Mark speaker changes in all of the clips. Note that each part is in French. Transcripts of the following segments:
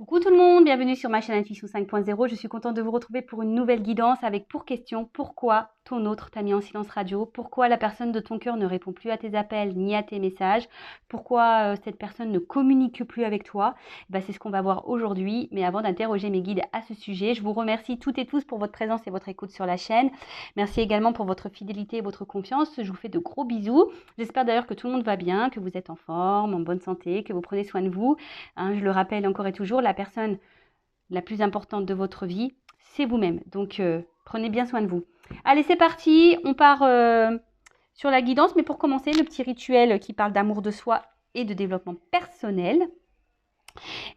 Speaker 1: Coucou tout le monde, bienvenue sur ma chaîne Intuition 5.0. Je suis contente de vous retrouver pour une nouvelle guidance avec pour question pourquoi ton autre t'a mis en silence radio, pourquoi la personne de ton cœur ne répond plus à tes appels ni à tes messages, pourquoi cette personne ne communique plus avec toi. C'est ce qu'on va voir aujourd'hui, mais avant d'interroger mes guides à ce sujet, je vous remercie toutes et tous pour votre présence et votre écoute sur la chaîne. Merci également pour votre fidélité et votre confiance. Je vous fais de gros bisous. J'espère d'ailleurs que tout le monde va bien, que vous êtes en forme, en bonne santé, que vous prenez soin de vous. Je le rappelle encore et toujours, la personne la plus importante de votre vie, c'est vous-même. Donc, prenez bien soin de vous. Allez, c'est parti. On part sur la guidance. Mais pour commencer, le petit rituel qui parle d'amour de soi et de développement personnel.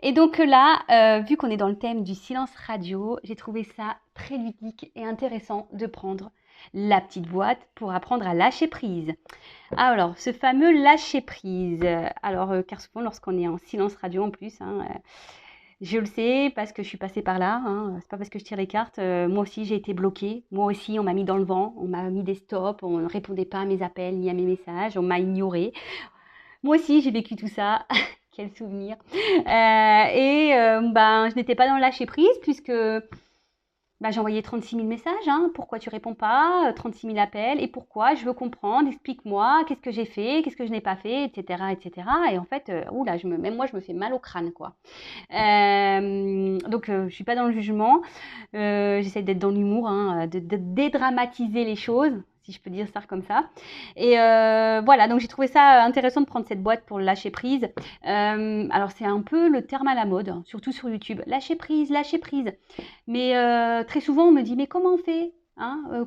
Speaker 1: Et donc là, vu qu'on est dans le thème du silence radio, j'ai trouvé ça très ludique et intéressant de prendre la petite boîte pour apprendre à lâcher prise. Alors, ce fameux lâcher prise. Alors, car souvent, lorsqu'on est en silence radio en plus, je le sais parce que je suis passée par là. C'est pas parce que je tire les cartes. Moi aussi, j'ai été bloquée. Moi aussi, on m'a mis dans le vent. On m'a mis des stops. On ne répondait pas à mes appels ni à mes messages. On m'a ignorée. Moi aussi, j'ai vécu tout ça. Quel souvenir. Je n'étais pas dans le lâcher prise puisque j'envoyais 36 000 messages. Pourquoi tu réponds pas? 36 000 appels. Et pourquoi? Je veux comprendre. Explique-moi. Qu'est-ce que j'ai fait? Qu'est-ce que je n'ai pas fait? Etc. etc. Et en fait, même moi, je me fais mal au crâne, quoi. Je suis pas dans le jugement. J'essaie d'être dans l'humour, de dédramatiser les choses, si je peux dire ça comme ça. Et voilà, donc j'ai trouvé ça intéressant de prendre cette boîte pour le lâcher prise. Alors c'est un peu le terme à la mode, surtout sur YouTube. Lâcher prise, lâcher prise. Mais très souvent on me dit mais comment on fait?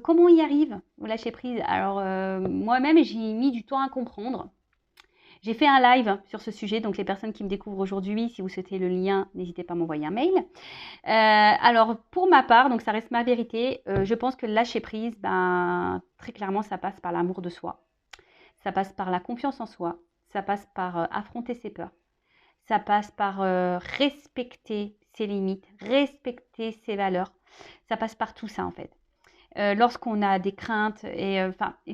Speaker 1: Comment on y arrive au lâcher prise? Alors moi-même j'ai mis du temps à comprendre. J'ai fait un live sur ce sujet, donc les personnes qui me découvrent aujourd'hui, si vous souhaitez le lien, n'hésitez pas à m'envoyer un mail. Alors pour ma part, donc ça reste ma vérité, je pense que lâcher prise, très clairement ça passe par l'amour de soi, ça passe par la confiance en soi, ça passe par affronter ses peurs, ça passe par respecter ses limites, respecter ses valeurs, ça passe par tout ça en fait. Lorsqu'on a des craintes et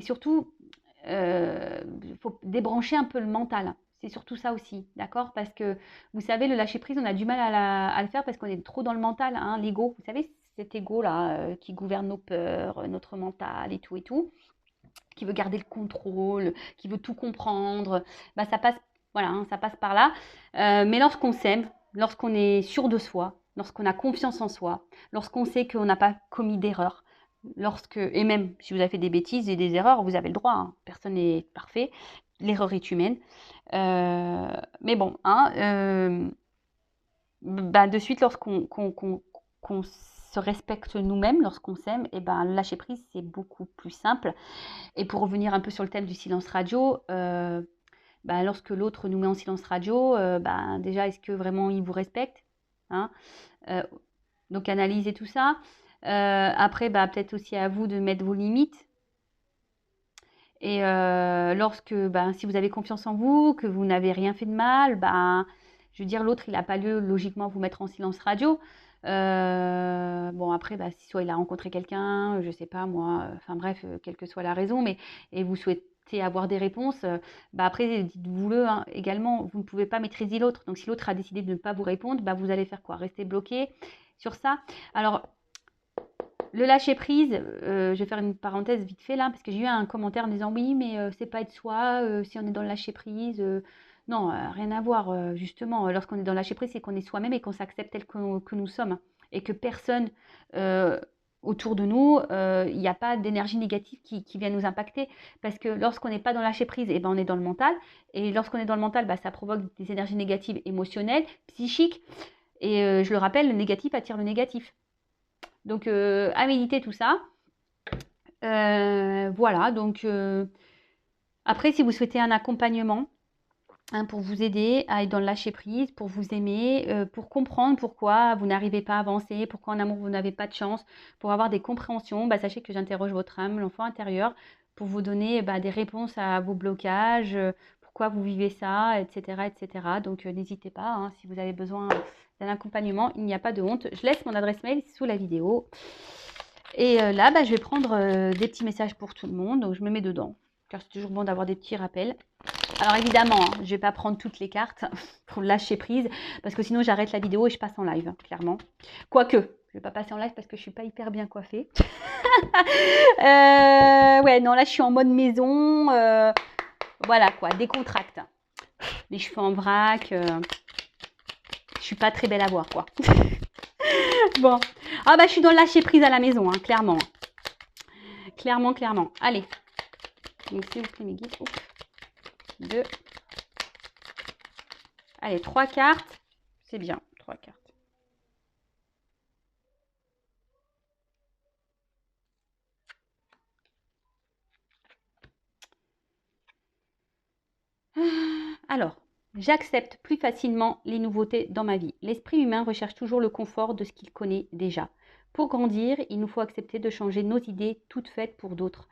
Speaker 1: surtout faut débrancher un peu le mental. C'est surtout ça aussi, d'accord? Parce que, vous savez, le lâcher-prise, on a du mal à le faire parce qu'on est trop dans le mental, l'ego. Vous savez, cet ego-là qui gouverne nos peurs, notre mental et tout, qui veut garder le contrôle, qui veut tout comprendre. Ça passe, voilà, ça passe par là. Mais lorsqu'on s'aime, lorsqu'on est sûr de soi, lorsqu'on a confiance en soi, lorsqu'on sait qu'on n'a pas commis d'erreur, et même si vous avez fait des bêtises et des erreurs, vous avez le droit, personne n'est parfait, l'erreur est humaine. Mais bon, de suite, lorsqu'on se respecte nous-mêmes, lorsqu'on s'aime, le lâcher prise, c'est beaucoup plus simple. Et pour revenir un peu sur le thème du silence radio, lorsque l'autre nous met en silence radio, déjà, est-ce que vraiment il vous respecte? Donc, analysez tout ça. Après, peut-être aussi à vous de mettre vos limites. Et si vous avez confiance en vous, que vous n'avez rien fait de mal, je veux dire, l'autre, il n'a pas lieu logiquement vous mettre en silence radio. Après, si soit il a rencontré quelqu'un, je sais pas moi, quelle que soit la raison, et vous souhaitez avoir des réponses, après, dites-vous-le également, vous ne pouvez pas maîtriser l'autre. Donc, si l'autre a décidé de ne pas vous répondre, vous allez faire quoi? Rester bloqué sur ça? Alors, le lâcher prise, je vais faire une parenthèse vite fait là, parce que j'ai eu un commentaire en disant oui, mais c'est pas être soi, si on est dans le lâcher prise. Non, rien à voir. Justement, lorsqu'on est dans le lâcher prise, c'est qu'on est soi-même et qu'on s'accepte tel que nous sommes. Et que personne autour de nous, il n'y a pas d'énergie négative qui vient nous impacter. Parce que lorsqu'on n'est pas dans le lâcher prise, on est dans le mental. Et lorsqu'on est dans le mental, ça provoque des énergies négatives émotionnelles, psychiques. Et je le rappelle, le négatif attire le négatif. Donc, à méditer tout ça. Voilà, donc après, si vous souhaitez un accompagnement pour vous aider à être dans le lâcher-prise, pour vous aimer, pour comprendre pourquoi vous n'arrivez pas à avancer, pourquoi en amour vous n'avez pas de chance, pour avoir des compréhensions, sachez que j'interroge votre âme, l'enfant intérieur, pour vous donner des réponses à vos blocages, pourquoi vous vivez ça, etc. etc. Donc, n'hésitez pas, si vous avez besoin d'un accompagnement, il n'y a pas de honte. Je laisse mon adresse mail sous la vidéo. Et là, je vais prendre des petits messages pour tout le monde. Donc, je me mets dedans, car c'est toujours bon d'avoir des petits rappels. Alors évidemment, hein, je ne vais pas prendre toutes les cartes pour lâcher prise, parce que sinon j'arrête la vidéo et je passe en live, hein, clairement. Quoique, je ne vais pas passer en live parce que je ne suis pas hyper bien coiffée. Ouais, non, là je suis en mode maison. Voilà quoi, décontracte. Les cheveux en vrac. Je suis pas très belle à voir, quoi. Bon. Ah bah je suis dans le lâcher prise à la maison, hein, clairement. Clairement, clairement. Allez. Donc s'il vous plaît, mes guides. 2. Allez, 3 cartes. C'est bien, 3 cartes. Alors, j'accepte plus facilement les nouveautés dans ma vie. L'esprit humain recherche toujours le confort de ce qu'il connaît déjà. Pour grandir, il nous faut accepter de changer nos idées toutes faites pour d'autres,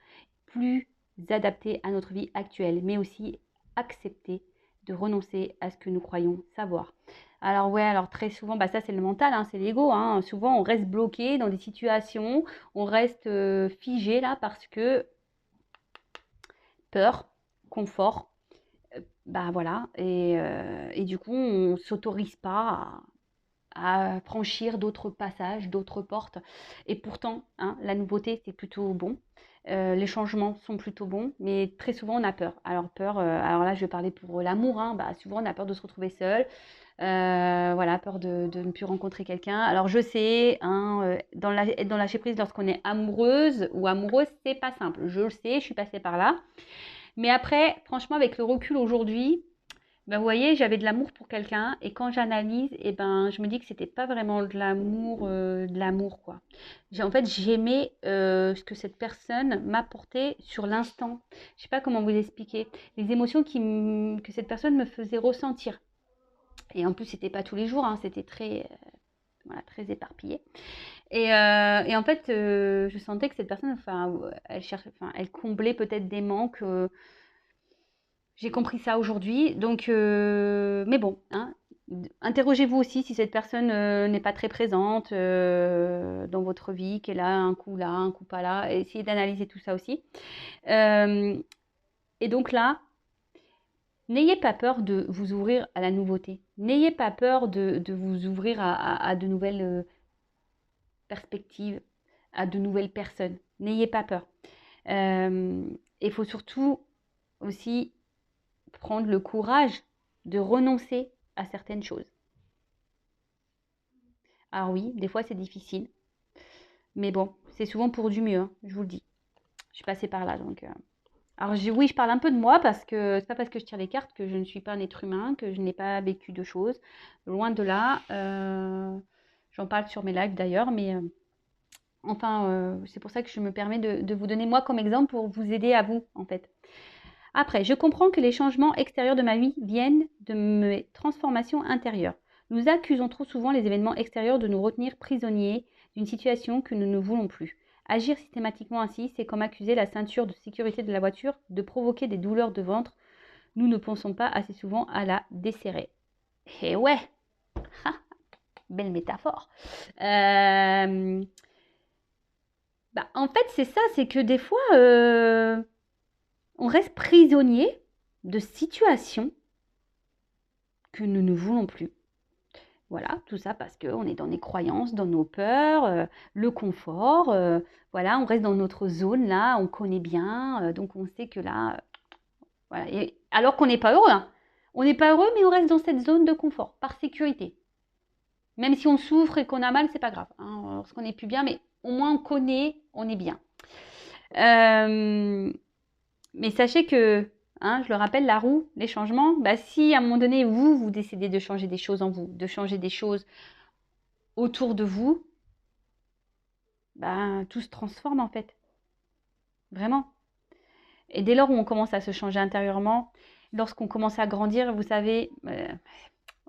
Speaker 1: plus adaptées à notre vie actuelle, mais aussi accepter de renoncer à ce que nous croyons savoir. Alors ouais, alors très souvent, bah ça c'est le mental, hein, c'est l'ego. Hein. Souvent on reste bloqué dans des situations, on reste figé là parce que peur, confort, bah voilà, et du coup on ne s'autorise pas à franchir d'autres passages, d'autres portes. Et pourtant, hein, la nouveauté, c'est plutôt bon. Les changements sont plutôt bons, mais très souvent, on a peur. Alors, peur, alors là, je vais parler pour l'amour. Hein, bah, souvent, on a peur de se retrouver seul. Voilà, peur de ne plus rencontrer quelqu'un. Alors, je sais, hein, être dans lâcher prise lorsqu'on est amoureuse ou amoureuse, c'est pas simple. Je le sais, je suis passée par là. Mais après, franchement, avec le recul aujourd'hui, ben, vous voyez, j'avais de l'amour pour quelqu'un et quand j'analyse, eh ben, je me dis que c'était pas vraiment de l'amour, quoi. En fait, j'aimais ce que cette personne m'apportait sur l'instant. Je sais pas comment vous expliquer. Les émotions que cette personne me faisait ressentir. Et en plus, c'était pas tous les jours, hein, c'était très, voilà, très éparpillé. Et en fait, je sentais que cette personne, enfin, elle comblait peut-être des manques. J'ai compris ça aujourd'hui. Donc, mais bon, hein, interrogez-vous aussi si cette personne n'est pas très présente dans votre vie, qu'elle a un coup là, un coup pas là. Essayez d'analyser tout ça aussi. Euh, et donc là, n'ayez pas peur de vous ouvrir à la nouveauté. N'ayez pas peur de vous ouvrir à de nouvelles perspectives, à de nouvelles personnes. N'ayez pas peur. Il faut surtout aussi prendre le courage de renoncer à certaines choses. Alors oui, des fois c'est difficile, mais bon, c'est souvent pour du mieux, hein, je vous le dis. Je suis passée par là, donc... Alors oui, je parle un peu de moi, parce que c'est pas parce que je tire les cartes que je ne suis pas un être humain, que je n'ai pas vécu de choses. Loin de là, j'en parle sur mes lives d'ailleurs, mais enfin, c'est pour ça que je me permets de vous donner moi comme exemple pour vous aider à vous, en fait. Après, je comprends que les changements extérieurs de ma vie viennent de mes transformations intérieures. Nous accusons trop souvent les événements extérieurs de nous retenir prisonniers d'une situation que nous ne voulons plus. Agir systématiquement ainsi, c'est comme accuser la ceinture de sécurité de la voiture de provoquer des douleurs de ventre. Nous ne pensons pas assez souvent à la desserrer. Eh ouais, belle métaphore. En fait, c'est ça, c'est que des fois, on reste prisonnier de situations que nous ne voulons plus. Voilà, tout ça parce qu'on est dans les croyances, dans nos peurs, le confort. Voilà, on reste dans notre zone là, on connaît bien, donc on sait que là, voilà. Et alors qu'on n'est pas heureux, hein. On n'est pas heureux, mais on reste dans cette zone de confort, par sécurité. Même si on souffre et qu'on a mal, c'est pas grave, hein, lorsqu'on n'est plus bien, mais au moins on connaît, on est bien. Mais sachez que, hein, je le rappelle, la roue, les changements, si à un moment donné, vous décidez de changer des choses en vous, de changer des choses autour de vous, tout se transforme en fait. Vraiment. Et dès lors où on commence à se changer intérieurement, lorsqu'on commence à grandir, vous savez,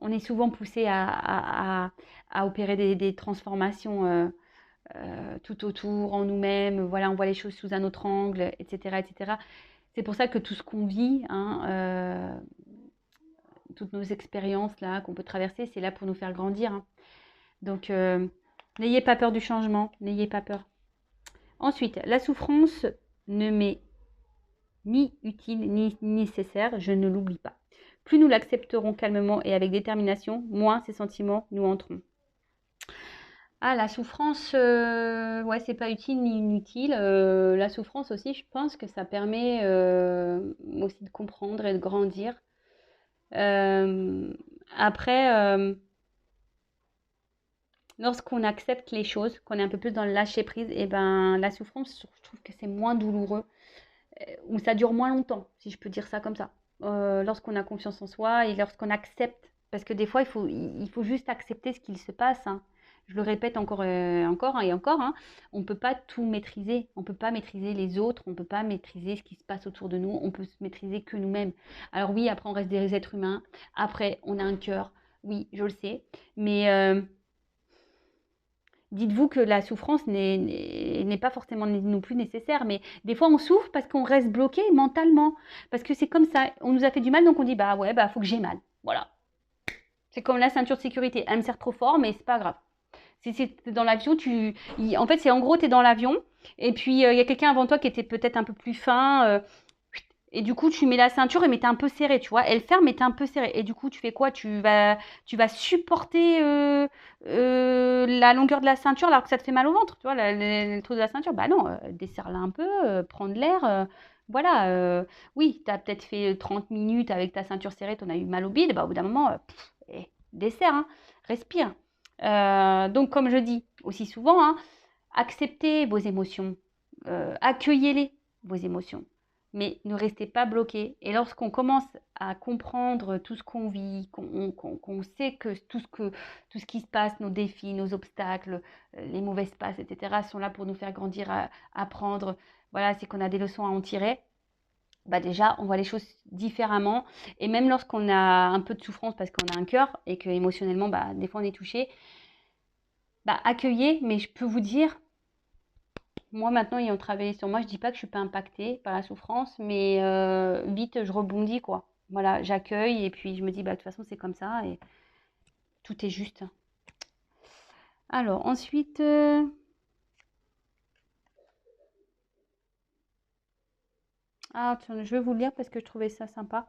Speaker 1: on est souvent poussé à opérer des transformations tout autour, en nous-mêmes. Voilà, on voit les choses sous un autre angle, etc. etc. C'est pour ça que tout ce qu'on vit, hein, toutes nos expériences là qu'on peut traverser, c'est là pour nous faire grandir. Hein. Donc, n'ayez pas peur du changement, n'ayez pas peur. Ensuite, la souffrance ne m'est ni utile, ni nécessaire, je ne l'oublie pas. Plus nous l'accepterons calmement et avec détermination, moins ces sentiments nous entreront. Ah, la souffrance, ouais, c'est pas utile ni inutile. La souffrance aussi, je pense que ça permet aussi de comprendre et de grandir. Euh, après, lorsqu'on accepte les choses, qu'on est un peu plus dans le lâcher prise, et ben la souffrance, je trouve que c'est moins douloureux, ou ça dure moins longtemps, si je peux dire ça comme ça. Lorsqu'on a confiance en soi et lorsqu'on accepte, parce que des fois il faut juste accepter ce qu'il se passe, hein. Je le répète encore, encore et encore, hein. On ne peut pas tout maîtriser. On ne peut pas maîtriser les autres. On ne peut pas maîtriser ce qui se passe autour de nous. On peut se maîtriser que nous-mêmes. Alors oui, après on reste des êtres humains. Après on a un cœur. Oui, je le sais. Mais dites-vous que la souffrance n'est pas forcément non plus nécessaire, mais des fois on souffre parce qu'on reste bloqué mentalement, parce que c'est comme ça, on nous a fait du mal, donc on dit bah ouais, bah faut que j'ai mal, voilà. C'est comme la ceinture de sécurité, elle me sert trop fort, mais c'est pas grave. Si c'est dans l'avion, en fait c'est en gros, tu es dans l'avion, et puis il y a quelqu'un avant toi qui était peut-être un peu plus fin, et du coup, tu mets la ceinture, mais t'es un peu serré, tu vois. Elle ferme, mais t'es un peu serré. Et du coup, tu fais quoi? Tu vas supporter la longueur de la ceinture alors que ça te fait mal au ventre, tu vois, le truc de la ceinture. Bah non, desserre-la un peu, prends de l'air. Voilà. Oui, t'as peut-être fait 30 minutes avec ta ceinture serrée, t'en as eu mal au bide. Bah au bout d'un moment, desserre, hein, respire. Donc, comme je dis aussi souvent, hein, acceptez vos émotions, accueillez-les, vos émotions, mais ne restez pas bloqués. Et lorsqu'on commence à comprendre tout ce qu'on vit, qu'on sait que tout ce qui se passe, nos défis, nos obstacles, les mauvaises passes, etc., sont là pour nous faire grandir, apprendre, voilà, c'est qu'on a des leçons à en tirer. Bah déjà, on voit les choses différemment. Et même lorsqu'on a un peu de souffrance parce qu'on a un cœur et que émotionnellement, bah, des fois on est touché, bah, accueillez, mais je peux vous dire, moi maintenant ayant travaillé sur moi, je dis pas que je suis pas impactée par la souffrance, mais vite je rebondis quoi. Voilà, j'accueille et puis je me dis bah de toute façon c'est comme ça et tout est juste. Alors ensuite, tiens, je vais vous le lire parce que je trouvais ça sympa.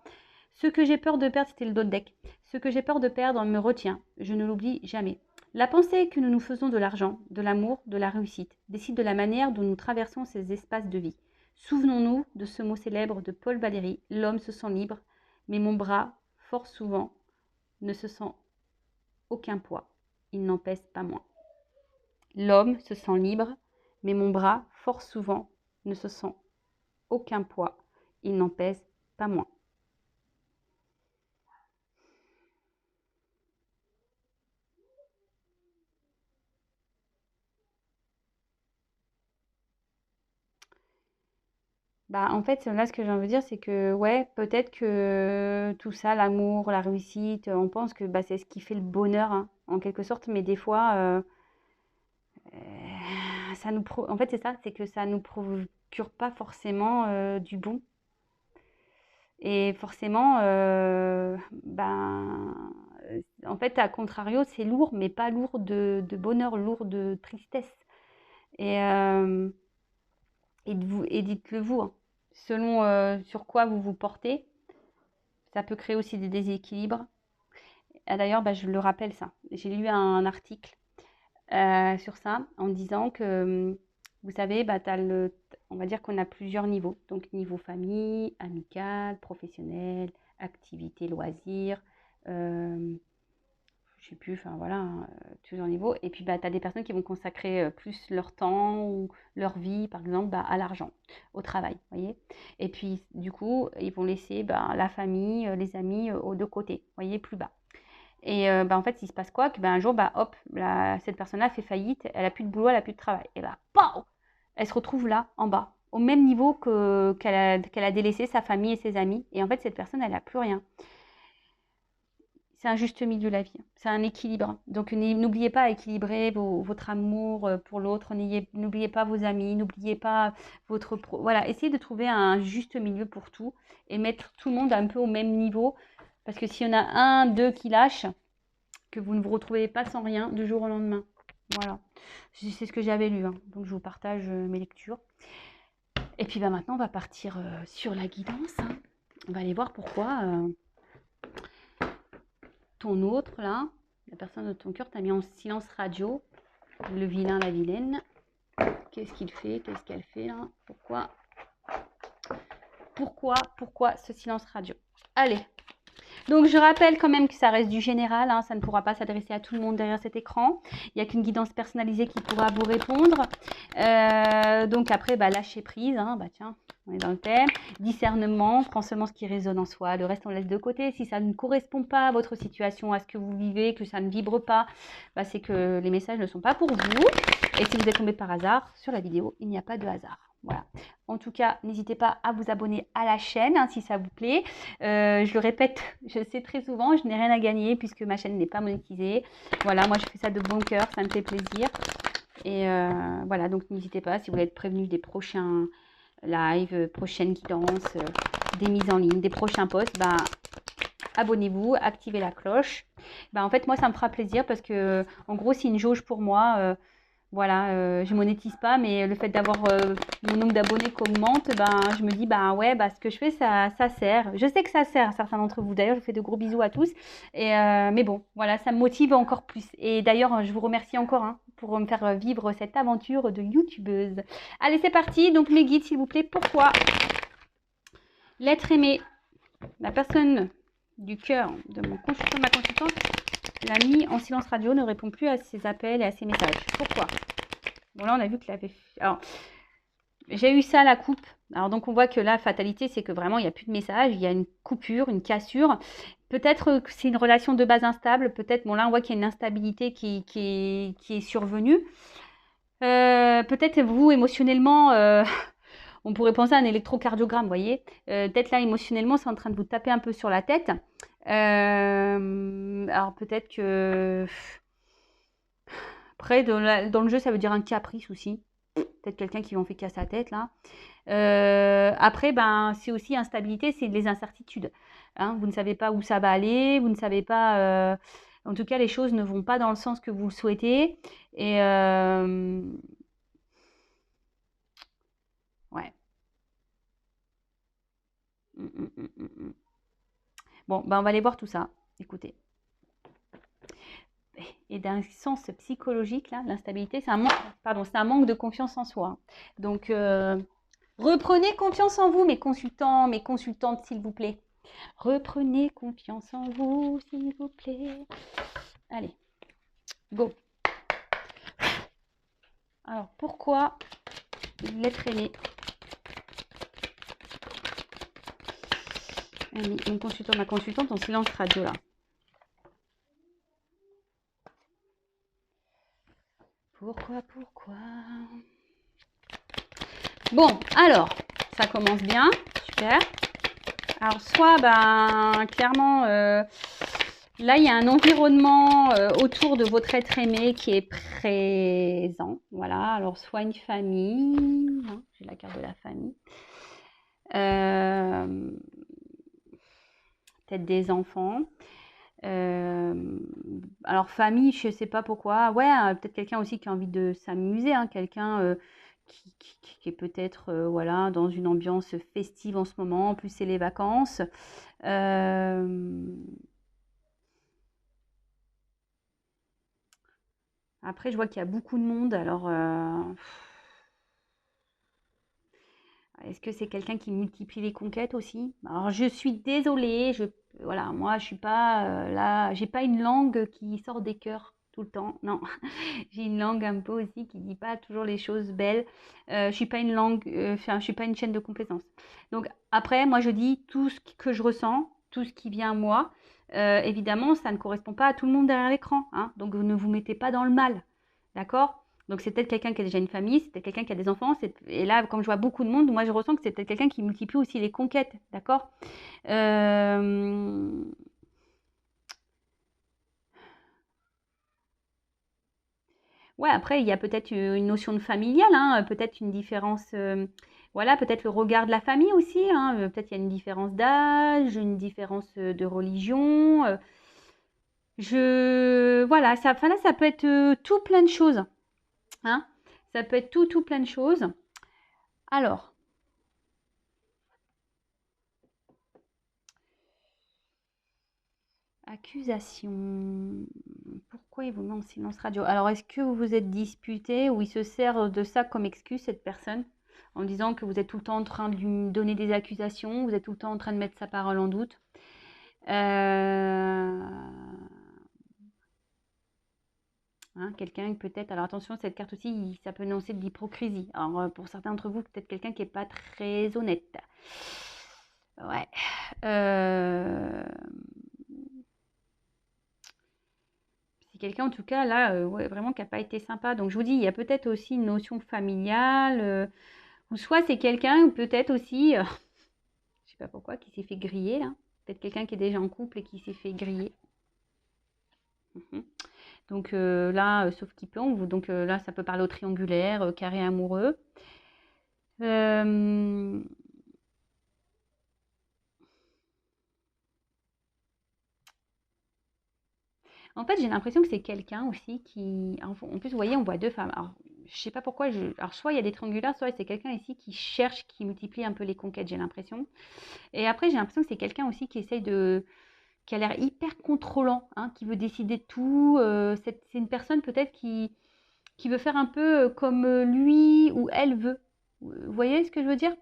Speaker 1: Ce que j'ai peur de perdre, c'était le dos de deck. Ce que j'ai peur de perdre me retient. Je ne l'oublie jamais. La pensée que nous nous faisons de l'argent, de l'amour, de la réussite décide de la manière dont nous traversons ces espaces de vie. Souvenons-nous de ce mot célèbre de Paul Valéry, l'homme se sent libre, mais mon bras, fort souvent, ne se sent aucun poids. Il n'en pèse pas moins. L'homme se sent libre, mais mon bras, fort souvent, ne se sent aucun poids. Il n'en pèse pas moins. Bah, en fait, là, ce que j'ai envie de dire, c'est que, ouais, peut-être que tout ça, l'amour, la réussite, on pense que bah, c'est ce qui fait le bonheur, hein, en quelque sorte, mais des fois, en fait, c'est ça, c'est que ça nous procure pas forcément du bon. Et forcément, en fait, à contrario, c'est lourd, mais pas lourd de bonheur, lourd de tristesse. Et, euh, et dites-le vous, hein, selon sur quoi vous vous portez, ça peut créer aussi des déséquilibres. Ah, d'ailleurs, bah, je le rappelle ça. J'ai lu un article sur ça en disant que, vous savez, bah, on va dire qu'on a plusieurs niveaux. Donc, niveau famille, amical, professionnel, activité, loisirs, euh, je sais plus, enfin voilà, hein, plusieurs niveaux. Et puis, bah, tu as des personnes qui vont consacrer plus leur temps ou leur vie, par exemple, bah, à l'argent, au travail, vous voyez. Et puis, du coup, ils vont laisser bah, la famille, les amis aux deux côtés, vous voyez, plus bas. Et bah, en fait, il se passe quoi? Que bah, un jour, bah, hop, cette personne-là fait faillite, elle a plus de boulot, elle a plus de travail. Et bah, pow! Elle se retrouve là, en bas, au même niveau qu'elle a délaissé sa famille et ses amis. Et en fait, cette personne, elle n'a plus rien. C'est un juste milieu la vie, c'est un équilibre. Donc n'oubliez pas à équilibrer votre amour pour l'autre, n'oubliez pas vos amis, n'oubliez pas Voilà, essayez de trouver un juste milieu pour tout et mettre tout le monde un peu au même niveau. Parce que s'il y en a un, deux qui lâchent, que vous ne vous retrouvez pas sans rien du jour au lendemain. Voilà, c'est ce que j'avais lu, hein. Donc je vous partage mes lectures. Et puis bah, maintenant, on va partir sur la guidance. Hein. On va aller voir pourquoi ton autre, là, la personne de ton cœur, t'a mis en silence radio. Le vilain, la vilaine. Qu'est-ce qu'il fait? Qu'est-ce qu'elle fait là? Pourquoi ce silence radio? Allez. Donc, je rappelle quand même que ça reste du général, hein, ça ne pourra pas s'adresser à tout le monde derrière cet écran. Il n'y a qu'une guidance personnalisée qui pourra vous répondre. Donc, après, bah, lâcher prise, hein, bah, tiens, on est dans le thème. Discernement, prends seulement ce qui résonne en soi. Le reste, on laisse de côté. Si ça ne correspond pas à votre situation, à ce que vous vivez, que ça ne vibre pas, bah, c'est que les messages ne sont pas pour vous. Et si vous êtes tombé par hasard sur la vidéo, il n'y a pas de hasard. Voilà. En tout cas, n'hésitez pas à vous abonner à la chaîne hein, si ça vous plaît. Je le répète, je sais très souvent, je n'ai rien à gagner puisque ma chaîne n'est pas monétisée. Voilà, moi je fais ça de bon cœur, ça me fait plaisir. Et voilà, donc n'hésitez pas si vous voulez être prévenu des prochains lives, prochaines guidances, des mises en ligne, des prochains posts, bah, abonnez-vous, activez la cloche. Bah, en fait, moi ça me fera plaisir parce que en gros, c'est une jauge pour moi. Voilà, je monétise pas, mais le fait d'avoir mon nombre d'abonnés qui augmente, ben, je me dis, bah ouais, bah, ce que je fais, ça sert. Je sais que ça sert à certains d'entre vous. D'ailleurs, je vous fais de gros bisous à tous. Et, mais bon, voilà, ça me motive encore plus. Et d'ailleurs, je vous remercie encore hein, pour me faire vivre cette aventure de youtubeuse. Allez, c'est parti. Donc, mes guides, s'il vous plaît, pourquoi l'être aimé, la personne du cœur de mon consultant, ma consultante, l'a mis en silence radio, ne répond plus à ses appels et à ses messages. Pourquoi? Bon, là, on a vu que l'avait fait. Alors, j'ai eu ça à la coupe. Alors, donc, on voit que la fatalité, c'est que vraiment, il n'y a plus de message. Il y a une coupure, une cassure. Peut-être que c'est une relation de base instable. Peut-être, bon, là, on voit qu'il y a une instabilité qui est survenue. Peut-être vous, émotionnellement, on pourrait penser à un électrocardiogramme, vous voyez. Peut-être là, émotionnellement, c'est en train de vous taper un peu sur la tête. Alors peut-être que après dans le jeu ça veut dire un caprice aussi, peut-être quelqu'un qui en fait qu'à sa tête là. Après ben c'est aussi instabilité, c'est les incertitudes hein. Vous ne savez pas où ça va aller, vous ne savez pas en tout cas les choses ne vont pas dans le sens que vous le souhaitez et ouais. Bon ben on va aller voir tout ça, écoutez. Et d'un sens psychologique, là, l'instabilité, c'est un manque de confiance en soi. Donc, reprenez confiance en vous, mes consultants, mes consultantes, s'il vous plaît. Reprenez confiance en vous, s'il vous plaît. Allez, go. Alors, pourquoi l'être aimé? Mon consultant, ma consultante en silence radio, là. Pourquoi? Bon, alors, ça commence bien, super. Alors, soit, ben, clairement, là, il y a un environnement autour de votre être aimé qui est présent. Voilà, alors, soit une famille, hein, j'ai la carte de la famille. Peut-être des enfants. Alors famille, je sais pas pourquoi. Ouais, peut-être quelqu'un aussi qui a envie de s'amuser, hein, quelqu'un qui est peut-être voilà, dans une ambiance festive en ce moment. En plus, c'est les vacances. Après, je vois qu'il y a beaucoup de monde. Alors, est-ce que c'est quelqu'un qui multiplie les conquêtes aussi? Alors, je suis désolée, voilà, moi, je suis pas là, j'ai pas une langue qui sort des cœurs tout le temps. Non, j'ai une langue un peu aussi qui dit pas toujours les choses belles. Je suis pas une langue, enfin, je suis pas une chaîne de complaisance. Donc après, moi, je dis tout ce que je ressens, tout ce qui vient à moi. Évidemment, ça ne correspond pas à tout le monde derrière l'écran, hein, donc ne vous mettez pas dans le mal, d'accord? Donc c'est peut-être quelqu'un qui a déjà une famille, c'est peut-être quelqu'un qui a des enfants. Et là, comme je vois beaucoup de monde, moi je ressens que c'est peut-être quelqu'un qui multiplie aussi les conquêtes, d'accord? Ouais, après, il y a peut-être une notion de familial, hein, peut-être une différence, voilà, peut-être le regard de la famille aussi, hein, peut-être il y a une différence d'âge, une différence de religion. Voilà, ça, enfin là, ça peut être tout plein de choses, hein. Ça peut être tout plein de choses. Alors, Accusation. Pourquoi il vous met en silence radio? Alors, est-ce que vous vous êtes disputé ou il se sert de ça comme excuse, cette personne, en disant que vous êtes tout le temps en train de lui donner des accusations, vous êtes tout le temps en train de mettre sa parole en doute? Quelqu'un peut-être, alors attention, cette carte aussi, ça peut annoncer de l'hypocrisie. Alors, pour certains d'entre vous, peut-être quelqu'un qui n'est pas très honnête. Ouais. C'est quelqu'un, en tout cas, là, ouais, vraiment qui n'a pas été sympa. Donc, je vous dis, il y a peut-être aussi une notion familiale. Ou soit c'est quelqu'un, peut-être aussi, je sais pas pourquoi, qui s'est fait griller, là. Peut-être quelqu'un qui est déjà en couple et qui s'est fait griller. Donc là, sauf qui plombe, donc là, ça peut parler au triangulaire, carré amoureux. En fait, j'ai l'impression que c'est quelqu'un aussi qui... En plus, vous voyez, on voit deux femmes. Alors, je sais pas pourquoi. Alors, soit il y a des triangulaires, soit c'est quelqu'un ici qui cherche, qui multiplie un peu les conquêtes, j'ai l'impression. Et après, j'ai l'impression que c'est quelqu'un aussi qui essaye de... qui a l'air hyper contrôlant, qui veut décider de tout. C'est une personne peut-être qui veut faire un peu comme lui ou elle veut. Vous voyez ce que je veux dire?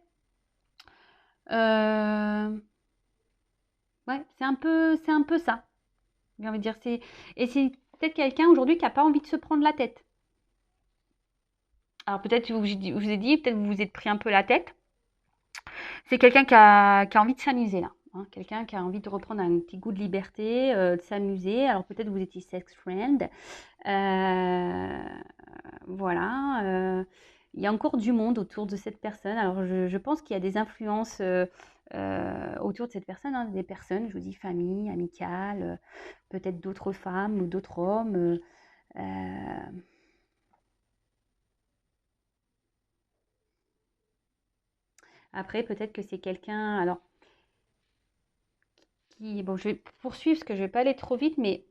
Speaker 1: Ouais, c'est un peu ça. J'ai envie de dire, et c'est peut-être quelqu'un aujourd'hui qui n'a pas envie de se prendre la tête. Alors peut-être je vous ai dit, peut-être vous vous êtes pris un peu la tête. C'est quelqu'un qui a envie de s'amuser là. Quelqu'un qui a envie de reprendre un petit goût de liberté, de s'amuser. Alors peut-être vous étiez sex friend. Voilà. Il y a encore du monde autour de cette personne. Alors je pense qu'il y a des influences autour de cette personne, des personnes, je vous dis famille, amicale, peut-être d'autres femmes ou d'autres hommes. Après, peut-être que c'est quelqu'un, alors, bon, je vais poursuivre parce que je vais pas aller trop vite, mais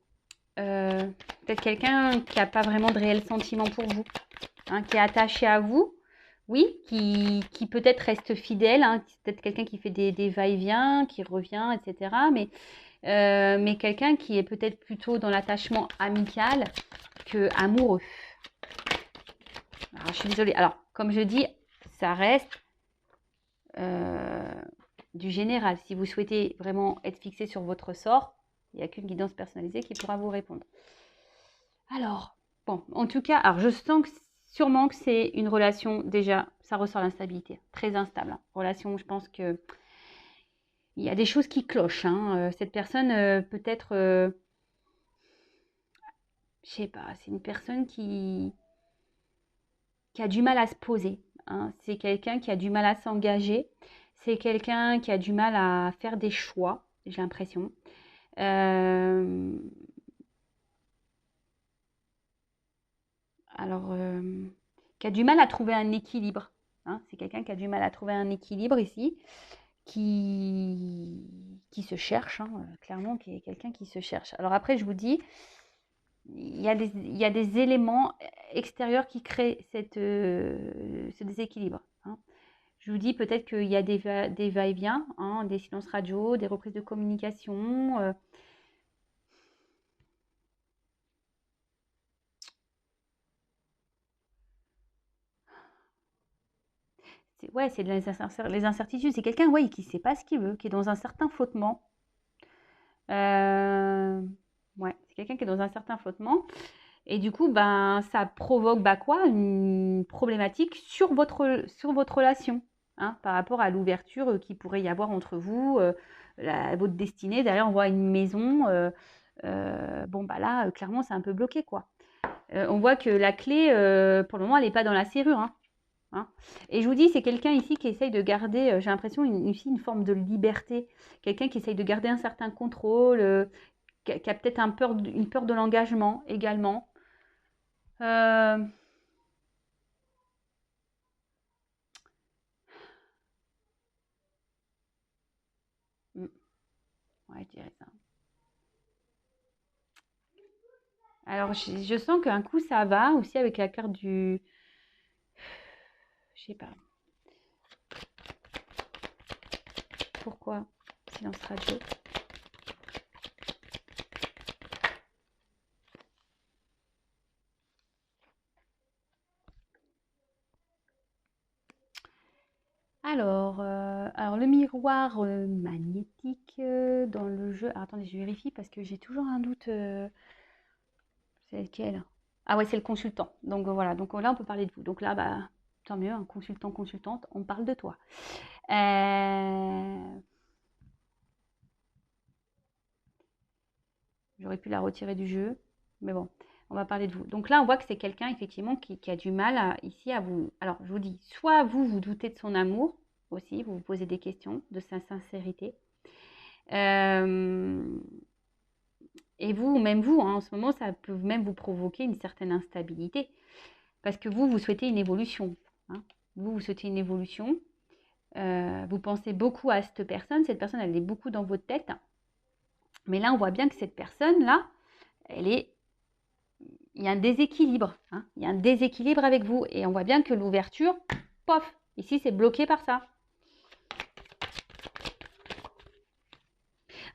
Speaker 1: peut-être quelqu'un qui n'a pas vraiment de réel sentiment pour vous, qui est attaché à vous, oui, qui peut-être reste fidèle, peut-être quelqu'un qui fait des va-et-vient, qui revient, etc. Mais quelqu'un qui est peut-être plutôt dans l'attachement amical que amoureux. Alors, je suis désolée. Alors, comme je dis, ça reste du général. Si vous souhaitez vraiment être fixé sur votre sort, il n'y a qu'une guidance personnalisée qui pourra vous répondre. Alors, bon, en tout cas, alors je sens sûrement que c'est une relation, déjà, ça ressort l'instabilité, très instable. Relation, je pense que il y a des choses qui clochent. Cette personne, peut-être, je sais pas, c'est une personne qui a du mal à se poser. C'est quelqu'un qui a du mal à s'engager. C'est quelqu'un qui a du mal à faire des choix, j'ai l'impression. Alors, qui a du mal à trouver un équilibre. C'est quelqu'un qui a du mal à trouver un équilibre ici, qui se cherche, clairement, qui est quelqu'un qui se cherche. Alors après, je vous dis, il y a des éléments extérieurs qui créent ce déséquilibre. Je vous dis peut-être qu'il y a des va-et-vient, des silences radio, des reprises de communication. C'est les incertitudes. C'est quelqu'un qui ne sait pas ce qu'il veut, qui est dans un certain flottement. C'est quelqu'un qui est dans un certain flottement. Et du coup, ça provoque quoi? Une problématique sur votre relation, par rapport à l'ouverture qu'il pourrait y avoir entre vous, votre destinée. D'ailleurs, on voit une maison. Là, clairement, c'est un peu bloqué, quoi. On voit que la clé, pour le moment, elle n'est pas dans la serrure. Et je vous dis, c'est quelqu'un ici qui essaye de garder, j'ai l'impression, une forme de liberté. Quelqu'un qui essaye de garder un certain contrôle, qui a peut-être une peur de l'engagement également. Ouais, je dirais ça. Alors, je sens qu'un coup, ça va aussi avec la carte du... Je sais pas. Pourquoi silence radio? Alors le miroir magnétique dans le jeu. Alors, attendez, je vérifie parce que j'ai toujours un doute. C'est lequel? Ah ouais, c'est le consultant. Donc voilà, donc là on peut parler de vous. Donc là, bah, tant mieux, un consultant, consultante, on parle de toi. J'aurais pu la retirer du jeu, mais bon, on va parler de vous. Donc là, on voit que c'est quelqu'un effectivement qui a du mal ici à vous. Alors, je vous dis, soit vous vous doutez de son amour aussi, vous vous posez des questions, de sa sincérité. Et vous, même vous, hein, en ce moment, ça peut même vous provoquer une certaine instabilité. Parce que vous souhaitez une évolution. Hein. Vous souhaitez une évolution. Vous pensez beaucoup à cette personne, elle est beaucoup dans votre tête. Mais là, on voit bien que cette personne-là, il y a un déséquilibre. Hein. Il y a un déséquilibre avec vous. Et on voit bien que l'ouverture, pof, ici, c'est bloqué par ça.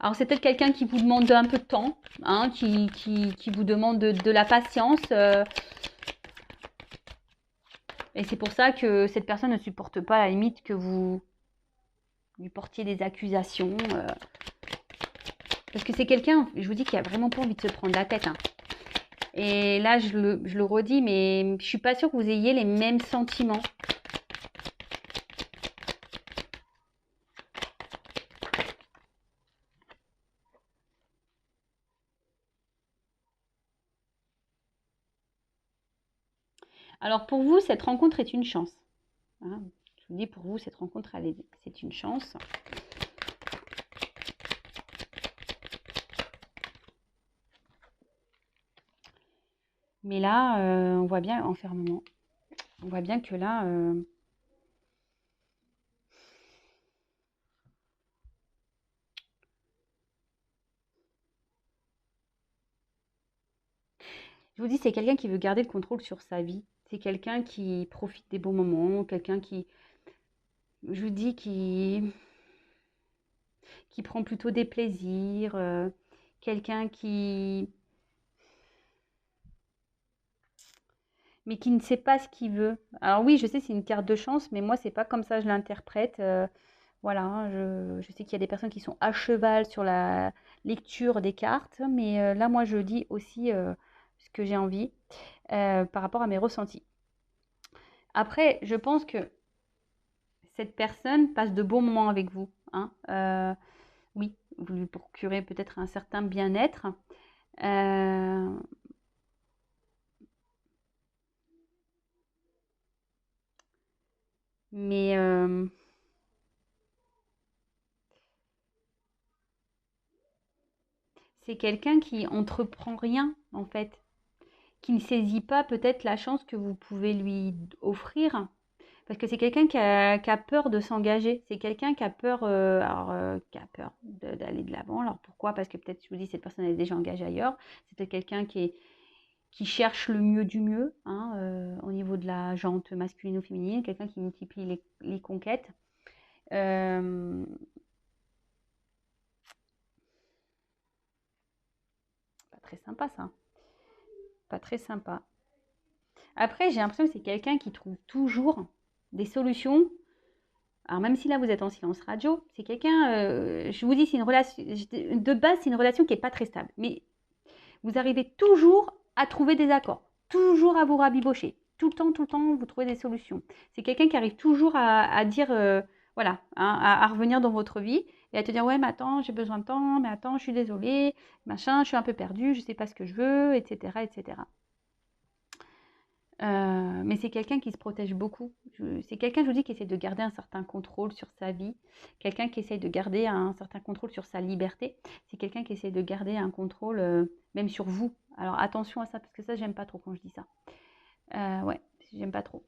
Speaker 1: Alors, c'est peut-être quelqu'un qui vous demande un peu de temps, hein, qui vous demande de la patience. Et c'est pour ça que cette personne ne supporte pas, à la limite, que vous lui portiez des accusations. Parce que c'est quelqu'un, je vous dis, qui a vraiment pas envie de se prendre la tête. Hein. Et là, je le redis, mais je suis pas sûre que vous ayez les mêmes sentiments. Alors pour vous, cette rencontre est une chance. Hein, je vous dis, pour vous, cette rencontre, c'est une chance. Mais là, on voit bien enfermement. On voit bien que là, je vous dis, c'est quelqu'un qui veut garder le contrôle sur sa vie. C'est quelqu'un qui profite des bons moments, quelqu'un qui, je vous dis, qui prend plutôt des plaisirs, quelqu'un mais qui ne sait pas ce qu'il veut. Alors oui, je sais, c'est une carte de chance, mais moi, c'est pas comme ça que je l'interprète. Voilà, hein, je sais qu'il y a des personnes qui sont à cheval sur la lecture des cartes, mais là, moi, je dis aussi ce que j'ai envie par rapport à mes ressentis. Après, je pense que cette personne passe de bons moments avec vous. Hein. Oui, vous lui procurez peut-être un certain bien-être. Mais c'est quelqu'un qui entreprend rien, en fait, qui ne saisit pas peut-être la chance que vous pouvez lui offrir. Parce que c'est quelqu'un qui a peur de s'engager. C'est quelqu'un qui a peur, qui a peur d'aller de l'avant. Alors pourquoi? Parce que peut-être, je vous dis, cette personne est déjà engagée ailleurs. C'est peut-être quelqu'un qui cherche le mieux du mieux, hein, au niveau de la jante masculine ou féminine. Quelqu'un qui multiplie les conquêtes. Euh, Pas très sympa ça. Pas très sympa. Après, j'ai l'impression que c'est quelqu'un qui trouve toujours des solutions. Alors même si là vous êtes en silence radio, c'est quelqu'un, je vous dis, c'est une relation, de base c'est une relation qui n'est pas très stable. Mais vous arrivez toujours à trouver des accords, toujours à vous rabibocher. Tout le temps, vous trouvez des solutions. C'est quelqu'un qui arrive toujours à dire, voilà, hein, à revenir dans votre vie et à te dire, ouais, mais attends, j'ai besoin de temps, mais attends, je suis désolée, machin, je suis un peu perdue, je ne sais pas ce que je veux, etc., etc. Mais c'est quelqu'un qui se protège beaucoup. C'est quelqu'un, je vous dis, qui essaie de garder un certain contrôle sur sa vie. Quelqu'un qui essaie de garder un certain contrôle sur sa liberté. C'est quelqu'un qui essaie de garder un contrôle même sur vous. Alors attention à ça, parce que ça, j'aime pas trop quand je dis ça. Ouais, j'aime pas trop.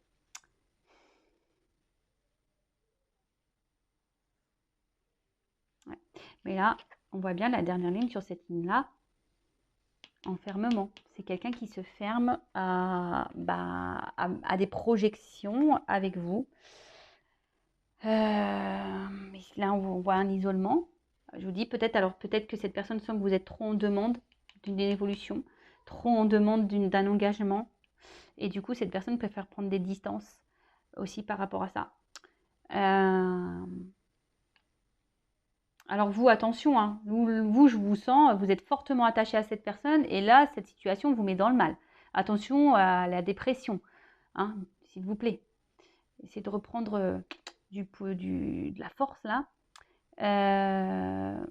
Speaker 1: Ouais. Mais là, on voit bien la dernière ligne sur cette ligne-là. Enfermement. C'est quelqu'un qui se ferme à des projections avec vous. Mais là, on voit un isolement. Je vous dis peut-être que cette personne sent que vous êtes trop en demande d'une évolution, trop en demande d'un engagement. Et du coup, cette personne préfère prendre des distances aussi par rapport à ça. Euh, Alors vous, attention, hein, vous, je vous sens, vous êtes fortement attaché à cette personne et là, cette situation vous met dans le mal. Attention à la dépression, hein, s'il vous plaît. Essayez de reprendre de la force là. Euh,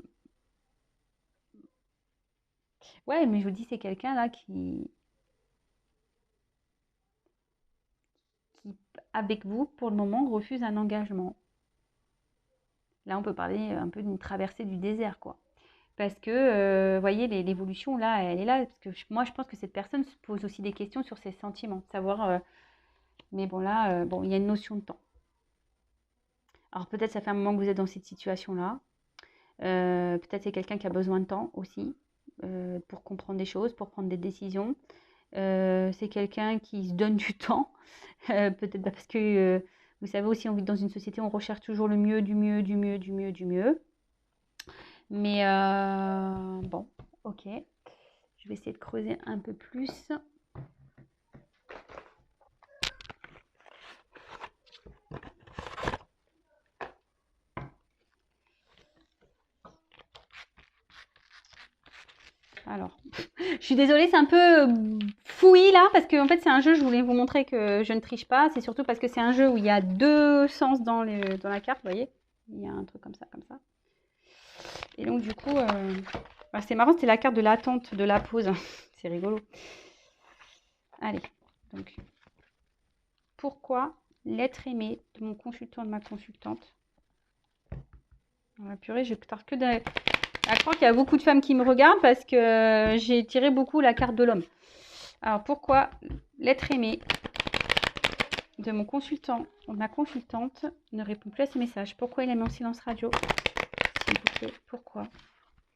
Speaker 1: Ouais, mais je vous dis, c'est quelqu'un là qui, avec vous, pour le moment, refuse un engagement. Là, on peut parler un peu d'une traversée du désert, quoi. Parce que, vous voyez, l'évolution, là, elle est là. Parce que moi, je pense que cette personne se pose aussi des questions sur ses sentiments. Savoir, mais bon, là, bon, il y a une notion de temps. Alors, peut-être ça fait un moment que vous êtes dans cette situation-là. Peut-être c'est quelqu'un qui a besoin de temps aussi pour comprendre des choses, pour prendre des décisions. C'est quelqu'un qui se donne du temps. Peut-être parce que, vous savez aussi, on vit dans une société où on recherche toujours le mieux, du mieux, du mieux, du mieux, du mieux. Mais bon, ok. Je vais essayer de creuser un peu plus. Alors, je suis désolée, c'est un peu fouillis là, parce que en fait c'est un jeu, je voulais vous montrer que je ne triche pas. C'est surtout parce que c'est un jeu où il y a deux sens dans la carte, vous voyez. Il y a un truc comme ça, comme ça. Et donc du coup, c'est marrant, c'était la carte de l'attente, de la pause. C'est rigolo. Allez, donc, pourquoi l'être aimé de mon consultant, de ma consultante? Purée, je tarde que de... Je crois qu'il y a beaucoup de femmes qui me regardent parce que j'ai tiré beaucoup la carte de l'homme. Alors, pourquoi l'être aimé de mon consultant ou de ma consultante ne répond plus à ses messages? Pourquoi il a mis en silence radio? S'il vous plaît, pourquoi?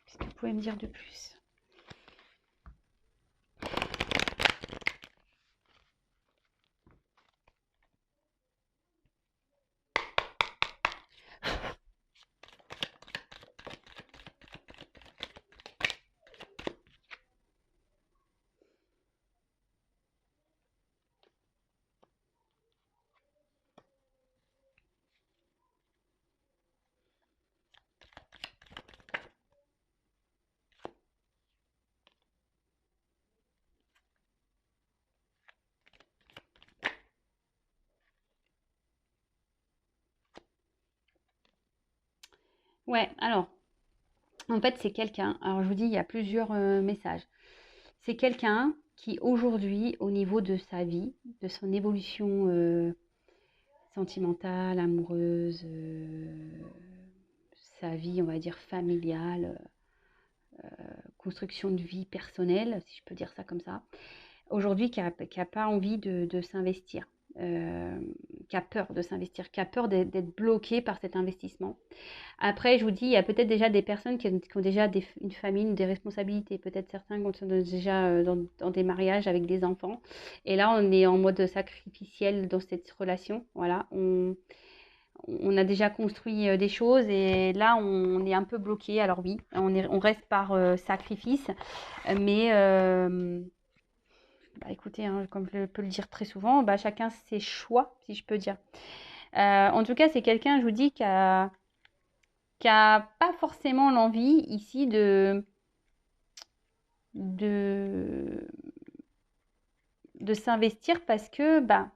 Speaker 1: Qu'est-ce que vous pouvez me dire de plus? Ouais, alors, en fait, c'est quelqu'un, alors je vous dis, il y a plusieurs messages. C'est quelqu'un qui aujourd'hui, au niveau de sa vie, de son évolution sentimentale, amoureuse, sa vie, on va dire, familiale, construction de vie personnelle, si je peux dire ça comme ça, aujourd'hui qui a pas envie de s'investir, qui a peur de s'investir, qui a peur d'être bloqué par cet investissement. Après, je vous dis, il y a peut-être déjà des personnes qui ont déjà une famille, des responsabilités. Peut-être certains qui sont déjà dans des mariages avec des enfants. Et là, on est en mode sacrificiel dans cette relation. Voilà, on a déjà construit des choses et là, on est un peu bloqué. Alors oui, on reste par sacrifice. Mais bah, écoutez, hein, comme je peux le dire très souvent, bah, chacun ses choix, si je peux dire. En tout cas, c'est quelqu'un, je vous dis, qui a pas forcément l'envie ici de, de s'investir parce que bah,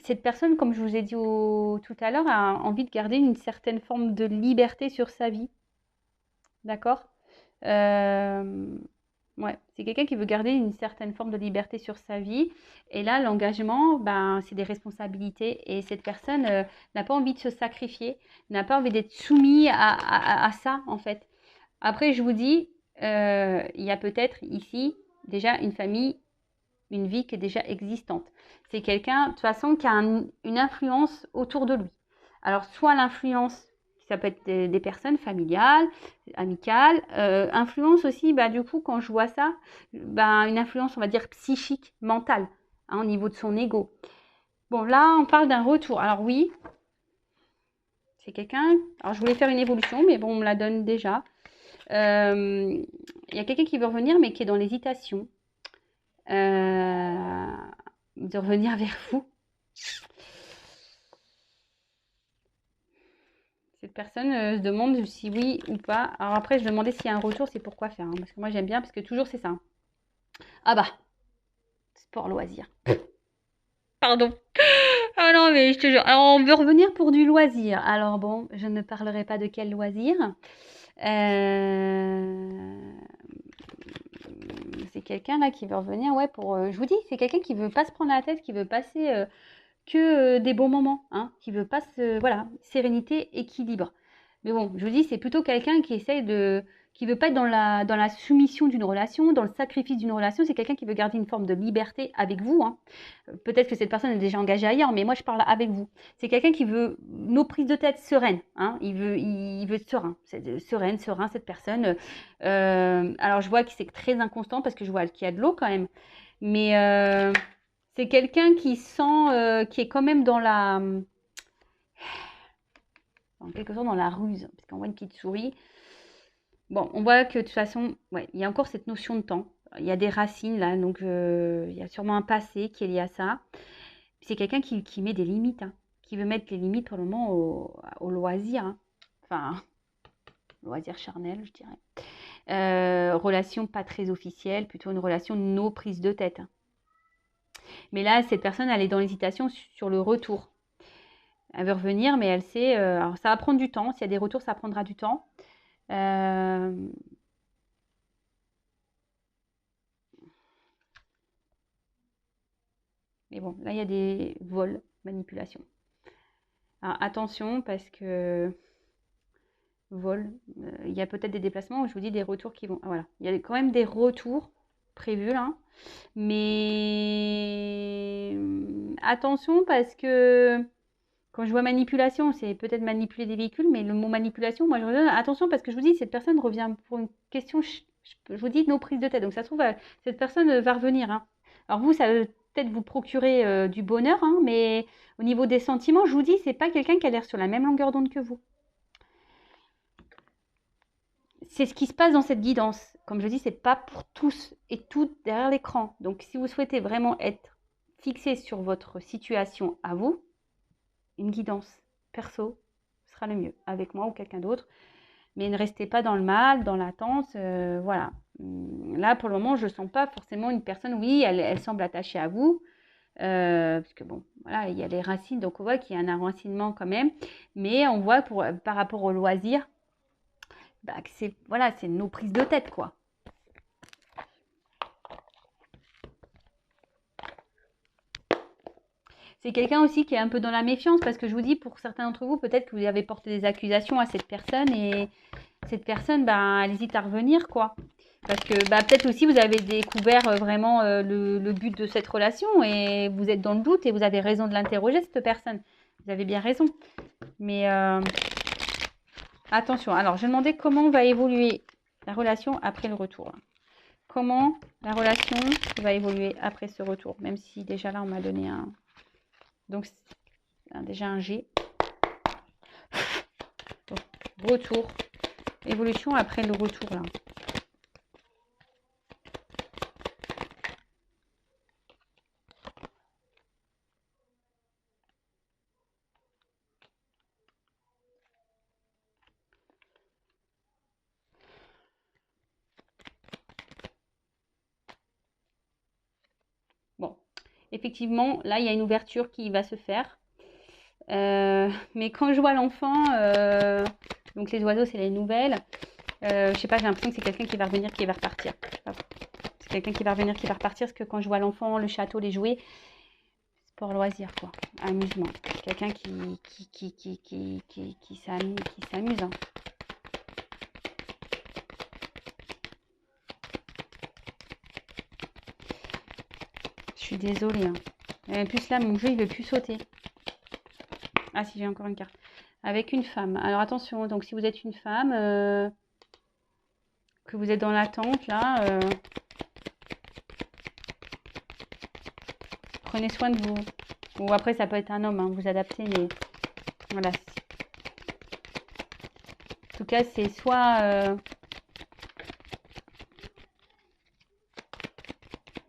Speaker 1: cette personne, comme je vous ai dit tout à l'heure, a envie de garder une certaine forme de liberté sur sa vie. D'accord? Ouais, c'est quelqu'un qui veut garder une certaine forme de liberté sur sa vie. Et là, l'engagement, ben, c'est des responsabilités. Et cette personne n'a pas envie de se sacrifier, n'a pas envie d'être soumise à ça, en fait. Après, je vous dis, il y a peut-être ici déjà une famille, une vie qui est déjà existante. C'est quelqu'un, de toute façon, qui a une influence autour de lui. Alors, soit l'influence, ça peut être des personnes familiales, amicales, influence aussi, bah, du coup, quand je vois ça, bah, une influence, on va dire, psychique, mentale, hein, au niveau de son ego. Bon, là, on parle d'un retour. Alors oui, c'est quelqu'un... Alors, je voulais faire une évolution, mais bon, on me la donne déjà. Il y a quelqu'un qui veut revenir, mais qui est dans l'hésitation de revenir vers vous. personne se demande si oui ou pas. Alors après, je demandais s'il y a un retour, c'est pourquoi faire. Hein, parce que moi, j'aime bien, parce que toujours, c'est ça. Hein. Ah bah, sport loisir. Pardon. Ah non, mais je te jure. Alors, on veut revenir pour du loisir. Alors bon, je ne parlerai pas de quel loisir. C'est quelqu'un là qui veut revenir, ouais, pour... je vous dis, c'est quelqu'un qui veut pas se prendre la tête, qui veut passer que des bons moments, hein, qui veut pas se... Voilà, sérénité, équilibre. Mais bon, je vous dis, c'est plutôt quelqu'un qui essaye de... qui veut pas être dans la soumission d'une relation, dans le sacrifice d'une relation. C'est quelqu'un qui veut garder une forme de liberté avec vous. Hein. Peut-être que cette personne est déjà engagée ailleurs, mais moi, je parle avec vous. C'est quelqu'un qui veut nos prises de tête sereines. Hein. Il veut être serein. C'est serein, cette personne. Alors, je vois que c'est très inconstant parce que je vois qu'il y a de l'eau quand même. Mais c'est quelqu'un qui sent, qui est quand même dans la... en quelque sorte dans la ruse, parce qu'on voit une petite souris. Bon, on voit que de toute façon, ouais, il y a encore cette notion de temps. Il y a des racines là, donc il y a sûrement un passé qui est lié à ça. C'est quelqu'un qui met des limites, hein, qui veut mettre les limites pour le moment au loisir. Hein. Enfin, loisir charnel, je dirais. Relation pas très officielle, plutôt une relation no prise de tête. Hein. Mais là, cette personne, elle est dans l'hésitation sur le retour. Elle veut revenir, mais elle sait... alors, ça va prendre du temps. S'il y a des retours, ça prendra du temps. Mais bon, là, il y a des vols, manipulations. Alors, attention, parce que... vol, il y a peut-être des déplacements, je vous dis des retours qui vont... Ah, voilà, il y a quand même des retours prévus, là. Mais... attention, parce que... Quand je vois manipulation, c'est peut-être manipuler des véhicules, mais le mot manipulation, moi je redonne attention parce que je vous dis, cette personne revient pour une question, je vous dis, nos prises de tête. Donc ça se trouve, cette personne va revenir. Hein. Alors vous, ça va peut-être vous procurer du bonheur, hein, mais au niveau des sentiments, je vous dis, c'est pas quelqu'un qui a l'air sur la même longueur d'onde que vous. C'est ce qui se passe dans cette guidance. Comme je dis, c'est pas pour tous et toutes derrière l'écran. Donc si vous souhaitez vraiment être fixé sur votre situation à vous, une guidance perso sera le mieux, avec moi ou quelqu'un d'autre. Mais ne restez pas dans le mal, dans l'attente, voilà. Là, pour le moment, je ne sens pas forcément une personne, oui, elle semble attachée à vous, parce que bon, voilà, il y a les racines, donc on voit qu'il y a un enracinement quand même, mais on voit par rapport au loisir, bah, que c'est, voilà, c'est nos prises de tête, quoi. C'est quelqu'un aussi qui est un peu dans la méfiance parce que je vous dis, pour certains d'entre vous, peut-être que vous avez porté des accusations à cette personne et cette personne, ben, elle hésite à revenir, quoi. Parce que bah, peut-être aussi vous avez découvert vraiment le but de cette relation et vous êtes dans le doute et vous avez raison de l'interroger, cette personne. Vous avez bien raison. Mais attention, alors je demandais comment va évoluer la relation après le retour. Comment la relation va évoluer après ce retour, même si déjà là on m'a donné un... Donc, déjà un G. Donc, retour. Évolution après le retour, là. Bon. Effectivement, là, il y a une ouverture qui va se faire. Mais quand je vois l'enfant, donc les oiseaux, c'est les nouvelles. Je sais pas, j'ai l'impression que c'est quelqu'un qui va revenir, qui va repartir. C'est quelqu'un qui va revenir, qui va repartir, parce que quand je vois l'enfant, le château, les jouets, sport loisir, quoi. Amusement. Quelqu'un qui s'amuse. Hein. Je suis désolée. Hein. En plus là, mon jeu, il veut plus sauter. Ah si, j'ai encore une carte. Avec une femme. Alors attention, donc si vous êtes une femme, que vous êtes dans l'attente, là, prenez soin de vous. Ou après, ça peut être un homme, hein, vous adaptez, mais voilà. En tout cas, c'est soit...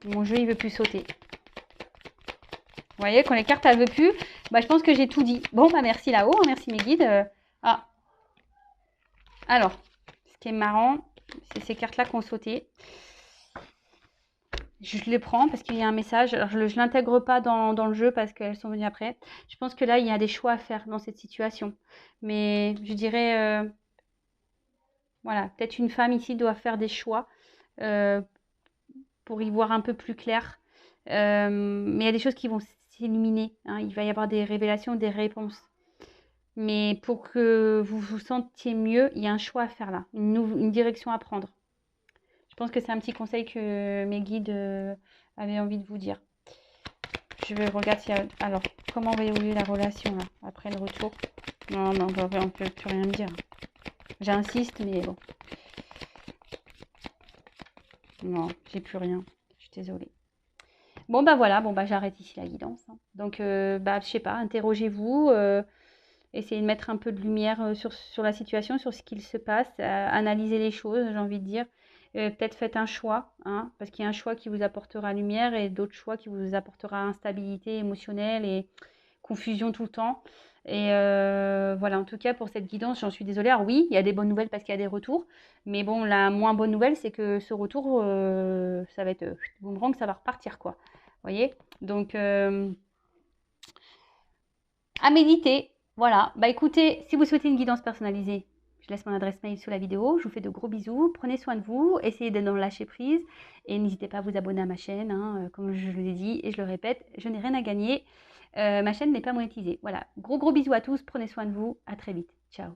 Speaker 1: mon jeu, il veut plus sauter. Vous voyez, quand les cartes, elles veulent plus, bah, je pense que j'ai tout dit. Bon, bah merci là-haut, merci mes guides. Ah, Alors, ce qui est marrant, c'est ces cartes-là qui ont sauté. Je les prends parce qu'il y a un message. Alors, je ne l'intègre pas dans le jeu parce qu'elles sont venues après. Je pense que là, il y a des choix à faire dans cette situation. Mais je dirais, voilà, peut-être une femme ici doit faire des choix pour y voir un peu plus clair. Mais il y a des choses qui vont s'illuminer, hein. Il va y avoir des révélations, des réponses. Mais pour que vous vous sentiez mieux, il y a un choix à faire là, une direction à prendre. Je pense que c'est un petit conseil que mes guides avaient envie de vous dire. Je vais regarder s'il y a... Alors, comment va évoluer la relation là, après le retour? Non, on ne peut plus rien me dire. J'insiste, mais bon. Non, j'ai plus rien. Je suis désolée. Bon, bah voilà, bon, bah j'arrête ici la guidance, hein. Donc, bah, je sais pas, interrogez-vous, essayez de mettre un peu de lumière sur la situation, sur ce qu'il se passe, analysez les choses, j'ai envie de dire. Peut-être faites un choix, hein, parce qu'il y a un choix qui vous apportera lumière et d'autres choix qui vous apportera instabilité émotionnelle et confusion tout le temps. Et voilà, en tout cas, pour cette guidance, j'en suis désolée. Alors oui, il y a des bonnes nouvelles parce qu'il y a des retours. Mais bon, la moins bonne nouvelle, c'est que ce retour, ça va être boomerang, ça va repartir, quoi. Vous voyez? Donc, à méditer. Voilà. Bah écoutez, si vous souhaitez une guidance personnalisée, je laisse mon adresse mail sous la vidéo. Je vous fais de gros bisous. Prenez soin de vous. Essayez d'être dans le lâcher prise. Et n'hésitez pas à vous abonner à ma chaîne, hein, comme je vous ai dit. Et je le répète, je n'ai rien à gagner. Ma chaîne n'est pas monétisée. Voilà. Gros bisous à tous. Prenez soin de vous. À très vite. Ciao.